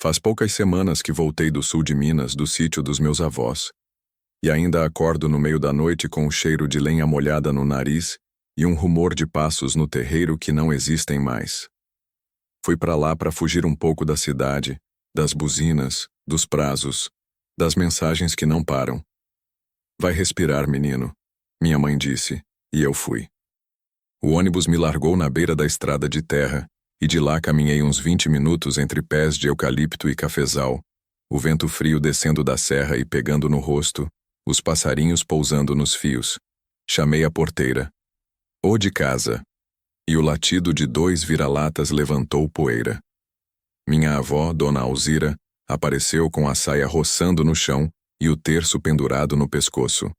Faz poucas semanas que voltei do sul de Minas, do sítio dos meus avós. E ainda acordo no meio da noite com o cheiro de lenha molhada no nariz e um rumor de passos no terreiro que não existem mais. Fui para lá para fugir um pouco da cidade, das buzinas, dos prazos, das mensagens que não param. Vai respirar, menino, minha mãe disse, e eu fui. O ônibus me largou na beira da estrada de terra, e de lá caminhei uns 20 minutos entre pés de eucalipto e cafezal, o vento frio descendo da serra e pegando no rosto, os passarinhos pousando nos fios. Chamei a porteira. Ô de casa! E o latido de 2 vira-latas levantou poeira. Minha avó, Dona Alzira, apareceu com a saia roçando no chão e o terço pendurado no pescoço.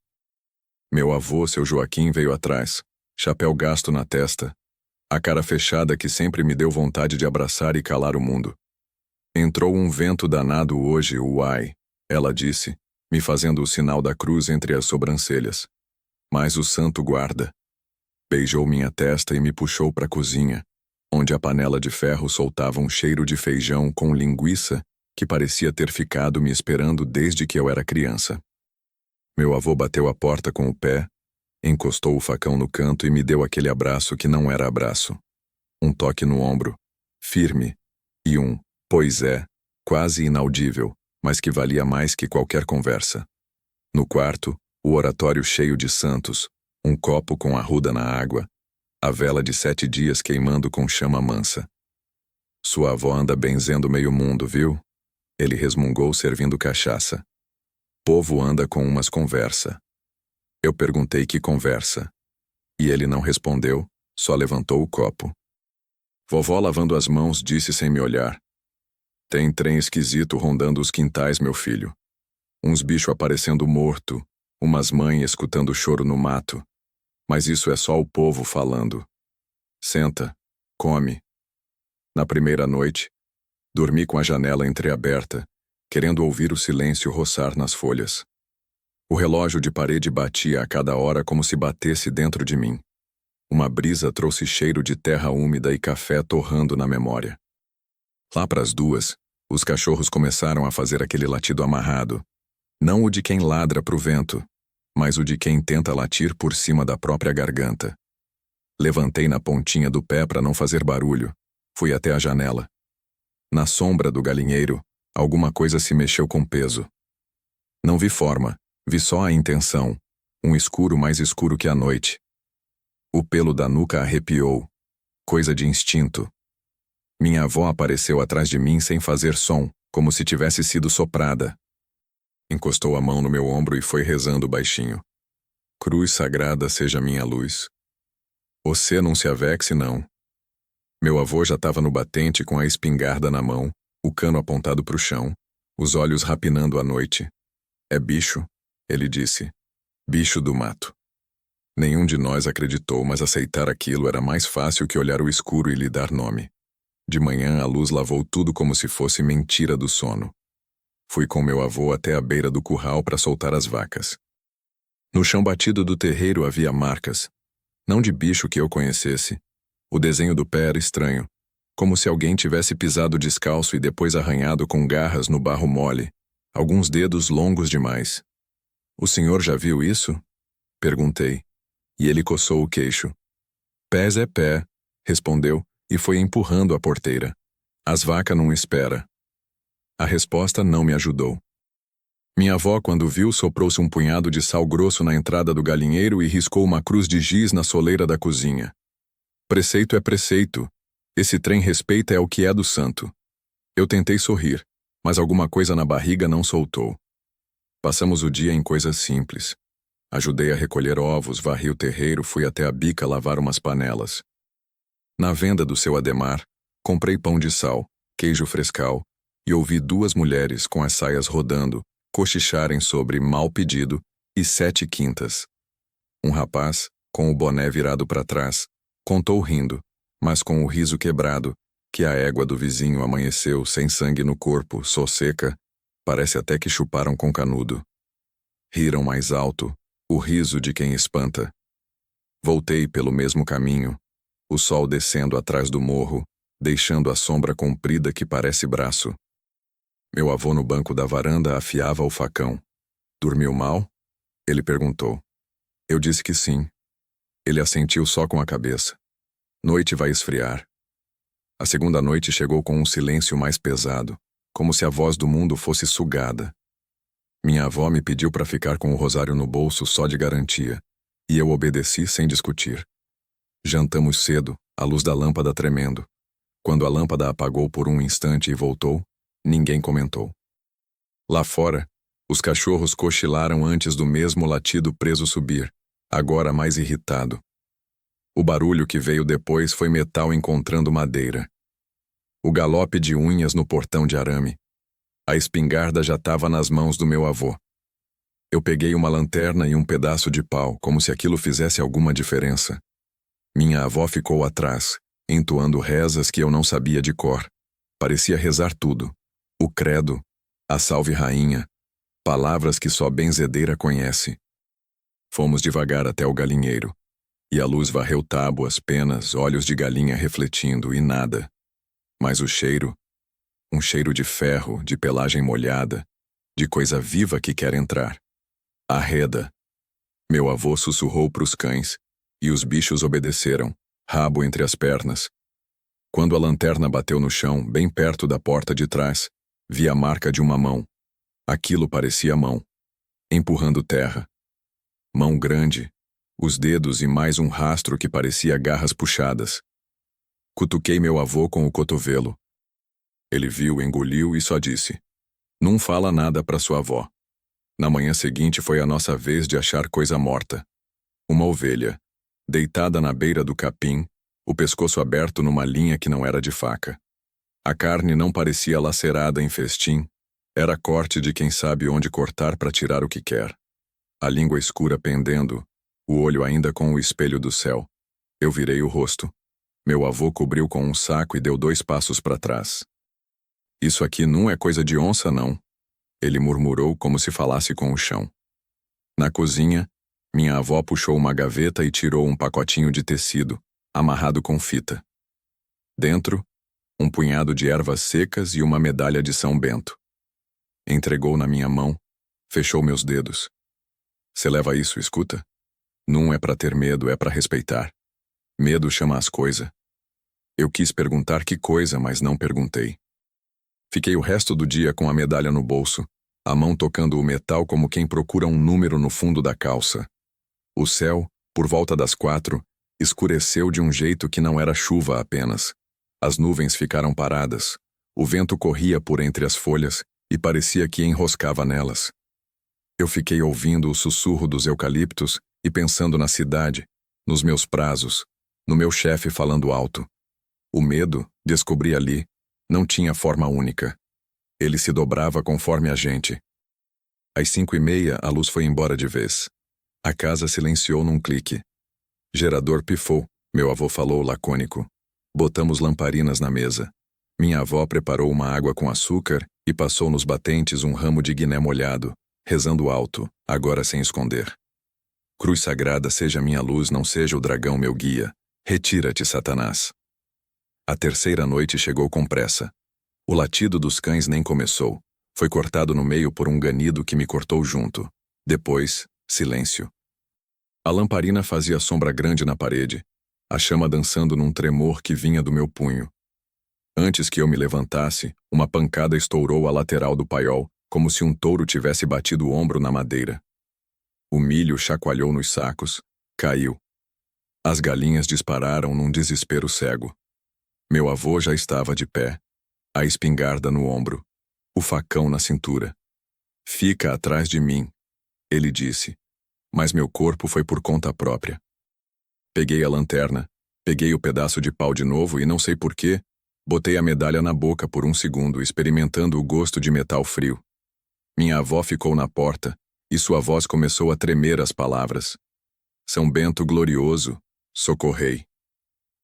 Meu avô, seu Joaquim, veio atrás, chapéu gasto na testa, a cara fechada que sempre me deu vontade de abraçar e calar o mundo. Entrou um vento danado hoje, uai, ela disse, me fazendo o sinal da cruz entre as sobrancelhas. Mas o santo guarda. Beijou minha testa e me puxou para a cozinha, onde a panela de ferro soltava um cheiro de feijão com linguiça que parecia ter ficado me esperando desde que eu era criança. Meu avô bateu a porta com o pé, encostou o facão no canto e me deu aquele abraço que não era abraço. Um toque no ombro, firme, e um, pois é, quase inaudível, mas que valia mais que qualquer conversa. No quarto, o oratório cheio de santos, um copo com arruda na água, a vela de 7 dias queimando com chama mansa. Sua avó anda benzendo meio mundo, viu? Ele resmungou servindo cachaça. Povo anda com umas conversa. Eu perguntei que conversa. E ele não respondeu, só levantou o copo. Vovó lavando as mãos disse sem me olhar. Tem trem esquisito rondando os quintais, meu filho. Uns bichos aparecendo morto, umas mães escutando choro no mato. Mas isso é só o povo falando. Senta, come. Na primeira noite, dormi com a janela entreaberta, querendo ouvir o silêncio roçar nas folhas. O relógio de parede batia a cada hora como se batesse dentro de mim. Uma brisa trouxe cheiro de terra úmida e café torrando na memória. Lá pras 2, os cachorros começaram a fazer aquele latido amarrado. Não o de quem ladra pro vento, mas o de quem tenta latir por cima da própria garganta. Levantei na pontinha do pé para não fazer barulho. Fui até a janela. Na sombra do galinheiro, alguma coisa se mexeu com peso. Não vi forma, vi só a intenção, um escuro mais escuro que a noite. O pelo da nuca arrepiou, coisa de instinto. Minha avó apareceu atrás de mim sem fazer som, como se tivesse sido soprada. Encostou a mão no meu ombro e foi rezando baixinho. Cruz sagrada seja minha luz. Você não se avexe, não. Meu avô já estava no batente com a espingarda na mão, o cano apontado para o chão, os olhos rapinando a noite. É bicho, ele disse. Bicho do mato. Nenhum de nós acreditou, mas aceitar aquilo era mais fácil que olhar o escuro e lhe dar nome. De manhã a luz lavou tudo como se fosse mentira do sono. Fui com meu avô até a beira do curral para soltar as vacas. No chão batido do terreiro havia marcas, não de bicho que eu conhecesse. O desenho do pé era estranho, como se alguém tivesse pisado descalço e depois arranhado com garras no barro mole, alguns dedos longos demais. O senhor já viu isso? Perguntei, e ele coçou o queixo. Pés é pé, respondeu, e foi empurrando a porteira. As vacas não espera. A resposta não me ajudou. Minha avó, quando viu, soprou-se um punhado de sal grosso na entrada do galinheiro e riscou uma cruz de giz na soleira da cozinha. Preceito é preceito. Esse trem respeita é o que é do santo. Eu tentei sorrir, mas alguma coisa na barriga não soltou. Passamos o dia em coisas simples. Ajudei a recolher ovos, varri o terreiro, fui até a bica lavar umas panelas. Na venda do seu Ademar, comprei pão de sal, queijo frescal, e ouvi 2 mulheres com as saias rodando, cochicharem sobre mal pedido e 7 quintas. Um rapaz, com o boné virado para trás, contou rindo, mas com o riso quebrado, que a égua do vizinho amanheceu sem sangue no corpo, só seca, parece até que chuparam com canudo. Riram mais alto, o riso de quem espanta. Voltei pelo mesmo caminho, o sol descendo atrás do morro, deixando a sombra comprida que parece braço. Meu avô no banco da varanda afiava o facão. Dormiu mal? Ele perguntou. Eu disse que sim. Ele assentiu só com a cabeça. Noite vai esfriar. A segunda noite chegou com um silêncio mais pesado, como se a voz do mundo fosse sugada. Minha avó me pediu para ficar com o rosário no bolso só de garantia, e eu obedeci sem discutir. Jantamos cedo, à luz da lâmpada tremendo. Quando a lâmpada apagou por um instante e voltou, ninguém comentou. Lá fora, os cachorros cochilaram antes do mesmo latido preso subir, agora mais irritado. O barulho que veio depois foi metal encontrando madeira. O galope de unhas no portão de arame. A espingarda já estava nas mãos do meu avô. Eu peguei uma lanterna e um pedaço de pau, como se aquilo fizesse alguma diferença. Minha avó ficou atrás, entoando rezas que eu não sabia de cor. Parecia rezar tudo. O credo, a salve rainha, palavras que só benzedeira conhece. Fomos devagar até o galinheiro. E a luz varreu tábuas, penas, olhos de galinha refletindo e nada. Mas o cheiro, um cheiro de ferro, de pelagem molhada, de coisa viva que quer entrar. Arreda. Meu avô sussurrou pros cães, e os bichos obedeceram, rabo entre as pernas. Quando a lanterna bateu no chão, bem perto da porta de trás, vi a marca de uma mão. Aquilo parecia mão, empurrando terra. Mão grande, os dedos e mais um rastro que parecia garras puxadas. Cutuquei meu avô com o cotovelo. Ele viu, engoliu e só disse: "Não fala nada pra sua avó." Na manhã seguinte foi a nossa vez de achar coisa morta. Uma ovelha, deitada na beira do capim, o pescoço aberto numa linha que não era de faca. A carne não parecia lacerada em festim, era corte de quem sabe onde cortar para tirar o que quer. A língua escura pendendo, o olho ainda com o espelho do céu. Eu virei o rosto. Meu avô cobriu com um saco e deu 2 passos para trás. "Isso aqui não é coisa de onça, não." Ele murmurou como se falasse com o chão. Na cozinha, minha avó puxou uma gaveta e tirou um pacotinho de tecido, amarrado com fita. Dentro, um punhado de ervas secas e uma medalha de São Bento. Entregou na minha mão, fechou meus dedos. "Cê leva isso, escuta? Não é pra ter medo, é pra respeitar. Medo chama as coisas." Eu quis perguntar que coisa, mas não perguntei. Fiquei o resto do dia com a medalha no bolso, a mão tocando o metal como quem procura um número no fundo da calça. O céu, por volta das 4, escureceu de um jeito que não era chuva apenas. As nuvens ficaram paradas, o vento corria por entre as folhas e parecia que enroscava nelas. Eu fiquei ouvindo o sussurro dos eucaliptos e pensando na cidade, nos meus prazos, no meu chefe falando alto. O medo, descobri ali, não tinha forma única. Ele se dobrava conforme a gente. Às 5:30, a luz foi embora de vez. A casa silenciou num clique. Gerador pifou, meu avô falou lacônico. Botamos lamparinas na mesa. Minha avó preparou uma água com açúcar e passou nos batentes um ramo de guiné molhado, rezando alto, agora sem esconder. "Cruz sagrada seja minha luz, não seja o dragão meu guia. Retira-te, Satanás." A terceira noite chegou com pressa. O latido dos cães nem começou. Foi cortado no meio por um ganido que me cortou junto. Depois, silêncio. A lamparina fazia sombra grande na parede, a chama dançando num tremor que vinha do meu punho. Antes que eu me levantasse, uma pancada estourou a lateral do paiol, como se um touro tivesse batido o ombro na madeira. O milho chacoalhou nos sacos, caiu. As galinhas dispararam num desespero cego. Meu avô já estava de pé, a espingarda no ombro, o facão na cintura. "Fica atrás de mim," ele disse, mas meu corpo foi por conta própria. Peguei a lanterna, peguei o pedaço de pau de novo e não sei porquê, botei a medalha na boca por um segundo, experimentando o gosto de metal frio. Minha avó ficou na porta, e sua voz começou a tremer as palavras. "São Bento glorioso, socorrei."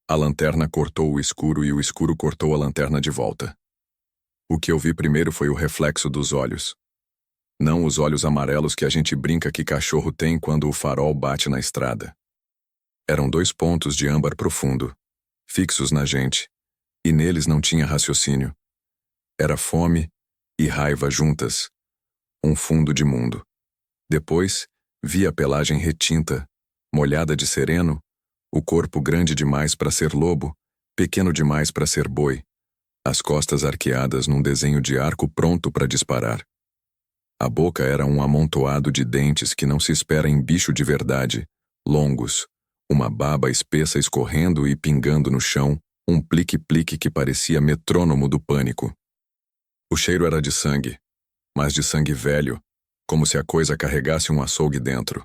A lanterna cortou o escuro e o escuro cortou a lanterna de volta. O que eu vi primeiro foi o reflexo dos olhos. Não os olhos amarelos que a gente brinca que cachorro tem quando o farol bate na estrada. Eram 2 pontos de âmbar profundo, fixos na gente, e neles não tinha raciocínio. Era fome, e raiva juntas. Um fundo de mundo. Depois, vi a pelagem retinta, molhada de sereno, o corpo grande demais para ser lobo, pequeno demais para ser boi, as costas arqueadas num desenho de arco pronto para disparar. A boca era um amontoado de dentes que não se espera em bicho de verdade, longos, uma baba espessa escorrendo e pingando no chão, um plique-plique que parecia metrônomo do pânico. O cheiro era de sangue, mas de sangue velho, como se a coisa carregasse um açougue dentro.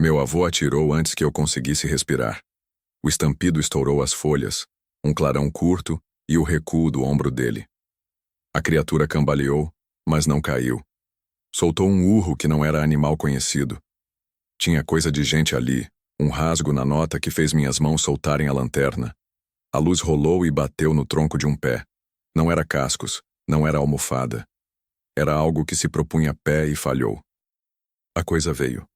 Meu avô atirou antes que eu conseguisse respirar. O estampido estourou as folhas, um clarão curto e o recuo do ombro dele. A criatura cambaleou, mas não caiu. Soltou um urro que não era animal conhecido. Tinha coisa de gente ali, um rasgo na nota que fez minhas mãos soltarem a lanterna. A luz rolou e bateu no tronco de um pé. Não era cascos, não era almofada. Era algo que se propunha pé e falhou. A coisa veio.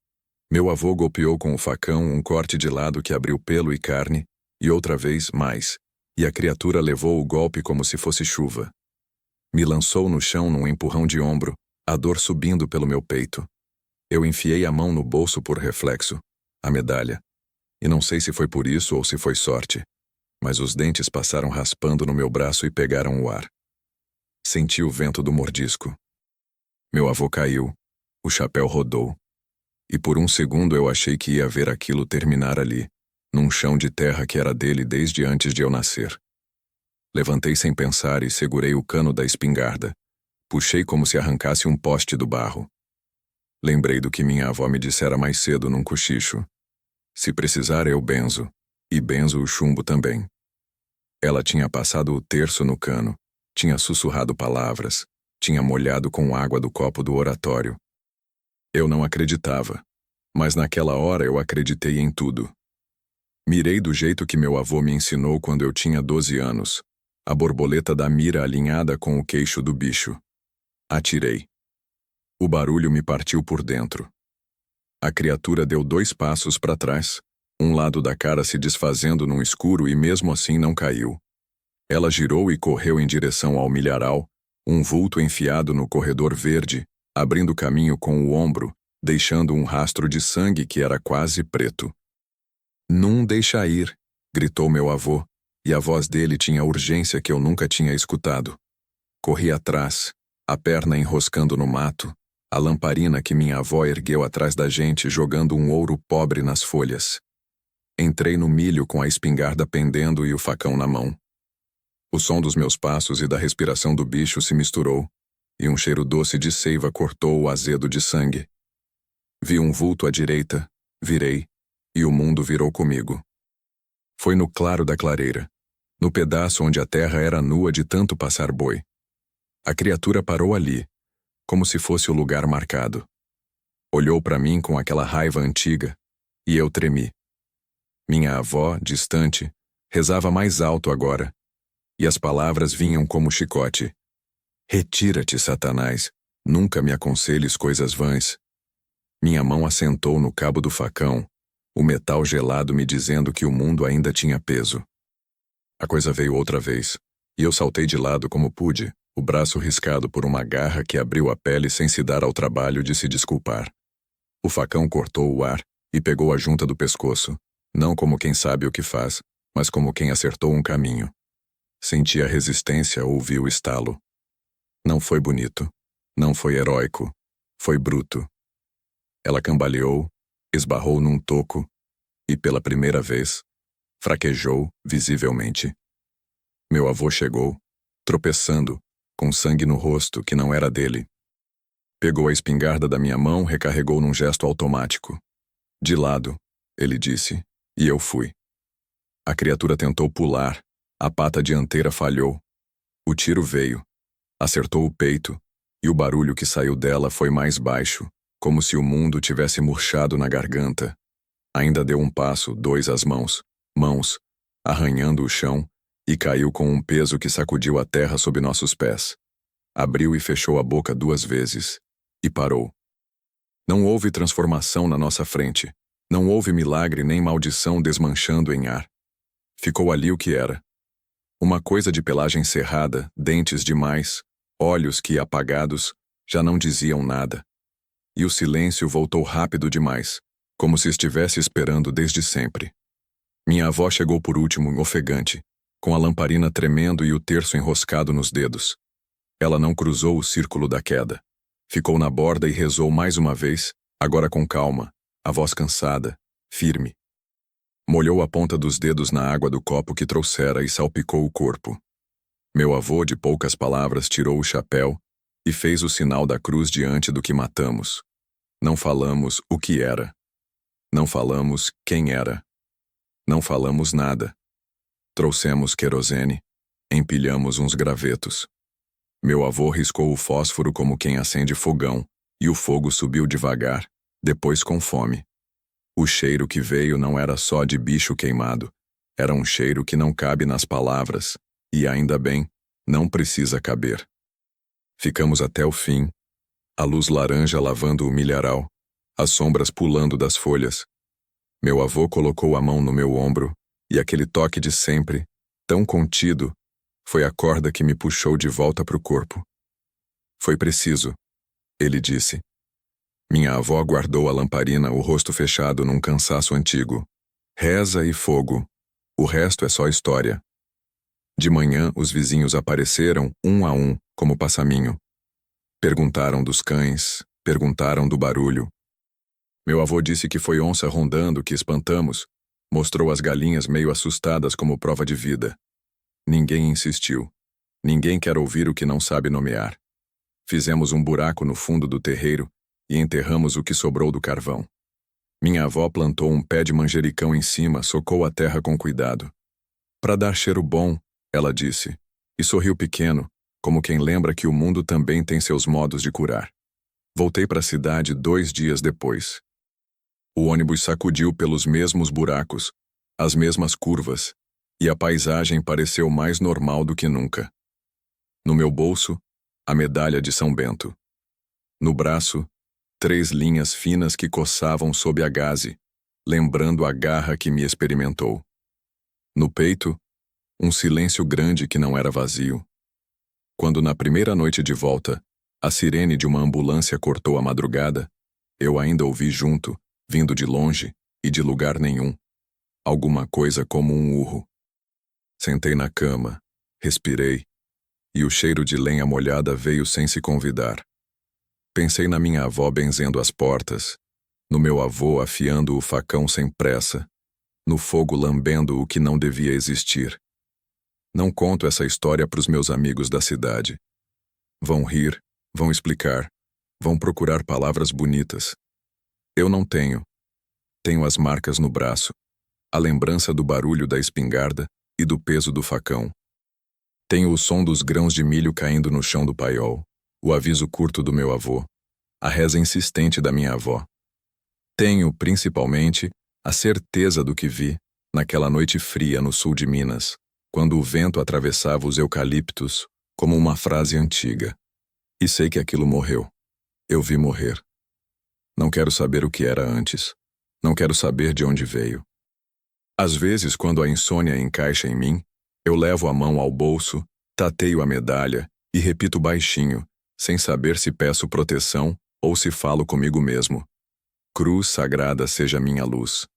Meu avô golpeou com o facão um corte de lado que abriu pelo e carne, e outra vez mais, e a criatura levou o golpe como se fosse chuva. Me lançou no chão num empurrão de ombro, a dor subindo pelo meu peito. Eu enfiei a mão no bolso por reflexo, a medalha. E não sei se foi por isso ou se foi sorte, mas os dentes passaram raspando no meu braço e pegaram o ar. Senti o vento do mordisco. Meu avô caiu, o chapéu rodou. E por um segundo eu achei que ia ver aquilo terminar ali, num chão de terra que era dele desde antes de eu nascer. Levantei sem pensar e segurei o cano da espingarda. Puxei como se arrancasse um poste do barro. Lembrei do que minha avó me dissera mais cedo num cochicho. Se precisar, eu benzo. E benzo o chumbo também. Ela tinha passado o terço no cano, tinha sussurrado palavras, tinha molhado com água do copo do oratório. Eu não acreditava, mas naquela hora eu acreditei em tudo. Mirei do jeito que meu avô me ensinou quando eu tinha 12 anos, a borboleta da mira alinhada com o queixo do bicho. Atirei. O barulho me partiu por dentro. A criatura deu 2 passos para trás, um lado da cara se desfazendo num escuro e mesmo assim não caiu. Ela girou e correu em direção ao milharal, um vulto enfiado no corredor verde, abrindo caminho com o ombro, deixando um rastro de sangue que era quase preto. "Não deixa ir", gritou meu avô, e a voz dele tinha urgência que eu nunca tinha escutado. Corri atrás, a perna enroscando no mato, a lamparina que minha avó ergueu atrás da gente jogando um ouro pobre nas folhas. Entrei no milho com a espingarda pendendo e o facão na mão. O som dos meus passos e da respiração do bicho se misturou, e um cheiro doce de seiva cortou o azedo de sangue. Vi um vulto à direita, virei, e o mundo virou comigo. Foi no claro da clareira, no pedaço onde a terra era nua de tanto passar boi. A criatura parou ali, como se fosse o lugar marcado. Olhou para mim com aquela raiva antiga, e eu tremi. Minha avó, distante, rezava mais alto agora, e as palavras vinham como chicote. "Retira-te, Satanás, nunca me aconselhes coisas vãs." Minha mão assentou no cabo do facão, o metal gelado me dizendo que o mundo ainda tinha peso. A coisa veio outra vez, e eu saltei de lado como pude, o braço riscado por uma garra que abriu a pele sem se dar ao trabalho de se desculpar. O facão cortou o ar e pegou a junta do pescoço, não como quem sabe o que faz, mas como quem acertou um caminho. Senti a resistência, ouvi o estalo. Não foi bonito, não foi heróico, foi bruto. Ela cambaleou, esbarrou num toco e, pela primeira vez, fraquejou visivelmente. Meu avô chegou, tropeçando, com sangue no rosto que não era dele. Pegou a espingarda da minha mão, recarregou num gesto automático. "De lado", ele disse, e eu fui. A criatura tentou pular, a pata dianteira falhou. O tiro veio, acertou o peito, e o barulho que saiu dela foi mais baixo, como se o mundo tivesse murchado na garganta. Ainda deu um passo, 2 às mãos, arranhando o chão, e caiu com um peso que sacudiu a terra sob nossos pés. Abriu e fechou a boca 2 vezes, e parou. Não houve transformação na nossa frente, não houve milagre nem maldição desmanchando em ar. Ficou ali o que era. Uma coisa de pelagem cerrada, dentes demais, Olhos que, apagados, já não diziam nada. E o silêncio voltou rápido demais, como se estivesse esperando desde sempre. Minha avó chegou por último, ofegante, com a lamparina tremendo e o terço enroscado nos dedos. Ela não cruzou o círculo da queda. Ficou na borda e rezou mais uma vez, agora com calma, a voz cansada, firme. Molhou a ponta dos dedos na água do copo que trouxera e salpicou o corpo. Meu avô, de poucas palavras, tirou o chapéu e fez o sinal da cruz diante do que matamos. Não falamos o que era. Não falamos quem era. Não falamos nada. Trouxemos querosene, empilhamos uns gravetos. Meu avô riscou o fósforo como quem acende fogão, e o fogo subiu devagar, depois com fome. O cheiro que veio não era só de bicho queimado, era um cheiro que não cabe nas palavras, e ainda bem, não precisa caber. Ficamos até o fim, a luz laranja lavando o milharal, as sombras pulando das folhas. Meu avô colocou a mão no meu ombro, e aquele toque de sempre, tão contido, foi a corda que me puxou de volta para o corpo. Foi preciso, ele disse. Minha avó guardou a lamparina, o rosto fechado num cansaço antigo. Reza e fogo. O resto é só história. De manhã, os vizinhos apareceram, um a um, como passaminho. Perguntaram dos cães, perguntaram do barulho. Meu avô disse que foi onça rondando, que espantamos. Mostrou as galinhas meio assustadas como prova de vida. Ninguém insistiu. Ninguém quer ouvir o que não sabe nomear. Fizemos um buraco no fundo do terreiro e enterramos o que sobrou do carvão. Minha avó plantou um pé de manjericão em cima, socou a terra com cuidado. Para dar cheiro bom, ela disse, e sorriu pequeno, como quem lembra que o mundo também tem seus modos de curar. Voltei para a cidade 2 dias depois. O ônibus sacudiu pelos mesmos buracos, as mesmas curvas, e a paisagem pareceu mais normal do que nunca. No meu bolso, a medalha de São Bento. No braço, 3 linhas finas que coçavam sob a gaze, lembrando a garra que me experimentou. No peito, um silêncio grande que não era vazio. Quando na primeira noite de volta, a sirene de uma ambulância cortou a madrugada, eu ainda ouvi junto, vindo de longe e de lugar nenhum, alguma coisa como um urro. Sentei na cama, respirei, e o cheiro de lenha molhada veio sem se convidar. Pensei na minha avó benzendo as portas, no meu avô afiando o facão sem pressa, no fogo lambendo o que não devia existir. Não conto essa história para os meus amigos da cidade. Vão rir, vão explicar, vão procurar palavras bonitas. Eu não tenho. Tenho as marcas no braço, a lembrança do barulho da espingarda e do peso do facão. Tenho o som dos grãos de milho caindo no chão do paiol, o aviso curto do meu avô, a reza insistente da minha avó. Tenho, principalmente, a certeza do que vi naquela noite fria no sul de Minas, quando o vento atravessava os eucaliptos como uma frase antiga. E sei que aquilo morreu. Eu vi morrer. Não quero saber o que era antes. Não quero saber de onde veio. Às vezes, quando a insônia encaixa em mim, eu levo a mão ao bolso, tateio a medalha e repito baixinho, sem saber se peço proteção ou se falo comigo mesmo. Cruz sagrada seja minha luz.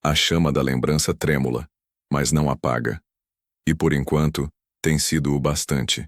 A chama da lembrança trêmula, mas não apaga. E por enquanto, tem sido o bastante.